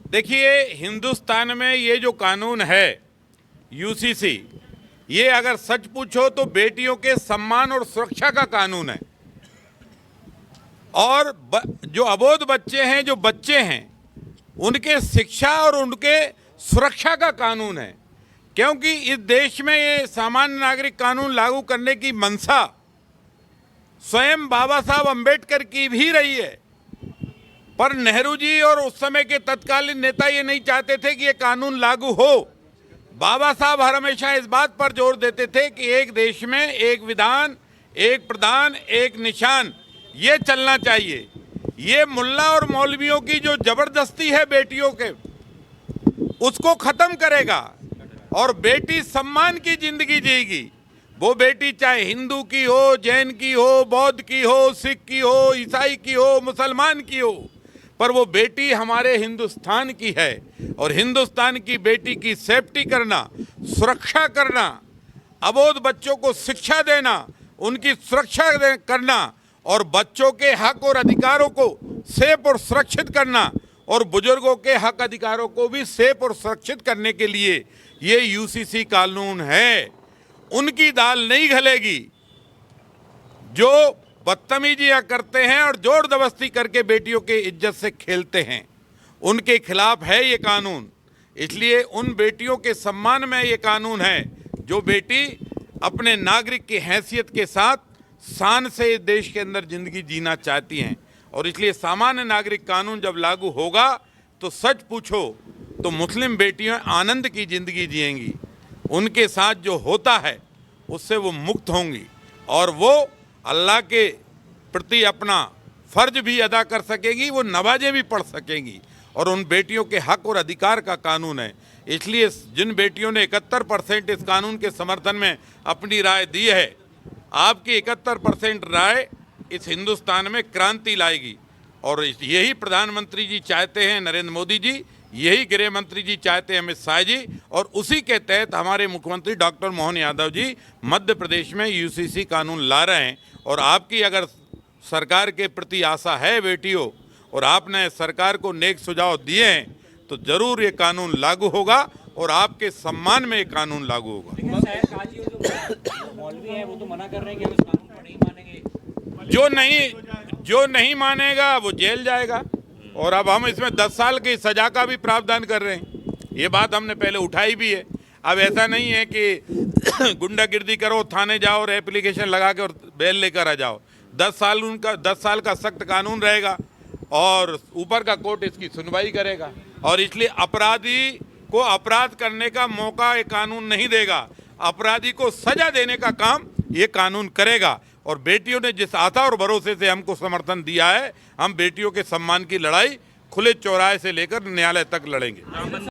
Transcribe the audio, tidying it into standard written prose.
देखिए, हिंदुस्तान में ये जो कानून है यूसीसी, ये अगर सच पूछो तो बेटियों के सम्मान और सुरक्षा का कानून है। और जो अबोध बच्चे हैं, जो बच्चे हैं, उनके शिक्षा और उनके सुरक्षा का कानून है। क्योंकि इस देश में ये सामान्य नागरिक कानून लागू करने की मंशा स्वयं बाबा साहब अंबेडकर की भी रही है, पर नेहरू जी और उस समय के तत्कालीन नेता ये नहीं चाहते थे कि ये कानून लागू हो। बाबा साहब हर हमेशा इस बात पर जोर देते थे कि एक देश में एक विधान, एक प्रधान, एक निशान, ये चलना चाहिए। ये मुल्ला और मौलवियों की जो जबरदस्ती है बेटियों के, उसको खत्म करेगा और बेटी सम्मान की जिंदगी जिएगी। वो बेटी चाहे हिंदू की हो, जैन की हो, बौद्ध की हो, सिख की हो, ईसाई की हो, मुसलमान की हो, पर वो बेटी हमारे हिंदुस्तान की है। और हिंदुस्तान की बेटी की सेफ्टी करना, सुरक्षा करना, अबोध बच्चों को शिक्षा देना, उनकी सुरक्षा करना और बच्चों के हक और अधिकारों को सेफ और सुरक्षित करना और बुजुर्गों के हक अधिकारों को भी सेफ और सुरक्षित करने के लिए ये यूसीसी कानून है। उनकी दाल नहीं गलेगी जो बदतमीजियां करते हैं और जोर जबरदस्ती करके बेटियों के इज्जत से खेलते हैं। उनके खिलाफ है ये कानून। इसलिए उन बेटियों के सम्मान में ये कानून है जो बेटी अपने नागरिक की हैसियत के साथ शान से देश के अंदर जिंदगी जीना चाहती हैं। और इसलिए सामान्य नागरिक कानून जब लागू होगा तो सच पूछो तो मुस्लिम बेटियां आनंद की जिंदगी जिएंगी। उनके साथ जो होता है उससे वो मुक्त होंगी और वो अल्लाह के प्रति अपना फर्ज भी अदा कर सकेंगी, वो नमाजें भी पढ़ सकेंगी। और उन बेटियों के हक और अधिकार का कानून है। इसलिए जिन बेटियों ने 71% इस कानून के समर्थन में अपनी राय दी है, आपकी 71% राय इस हिंदुस्तान में क्रांति लाएगी। और यही प्रधानमंत्री जी चाहते हैं, नरेंद्र मोदी जी, यही गृह मंत्री जी चाहते हैं, अमित शाह जी, और उसी के तहत हमारे मुख्यमंत्री डॉक्टर मोहन यादव जी मध्य प्रदेश में यूसीसी कानून ला रहे हैं। और आपकी अगर सरकार के प्रति आशा है बेटियों, और आपने सरकार को नेक सुझाव दिए हैं, तो जरूर ये कानून लागू होगा और आपके सम्मान में ये कानून लागू होगा। मौलवी हैं वो तो मना कर रहे हैं कि हम इस कानून को नहीं मानेंगे। जो नहीं मानेगा वो जेल जाएगा। और अब हम इसमें 10 साल की सजा का भी प्रावधान कर रहे हैं। ये बात हमने पहले उठाई भी है। अब ऐसा नहीं है कि गुंडागिर्दी करो, थाने जाओ और एप्लीकेशन लगा के और बेल लेकर आ जाओ। 10 साल का सख्त कानून रहेगा और ऊपर का कोर्ट इसकी सुनवाई करेगा। और इसलिए अपराधी को अपराध करने का मौका ये कानून नहीं देगा। अपराधी को सजा देने का काम ये कानून करेगा। और बेटियों ने जिस आशा और भरोसे से हमको समर्थन दिया है, हम बेटियों के सम्मान की लड़ाई खुले चौराहे से लेकर न्यायालय तक लड़ेंगे।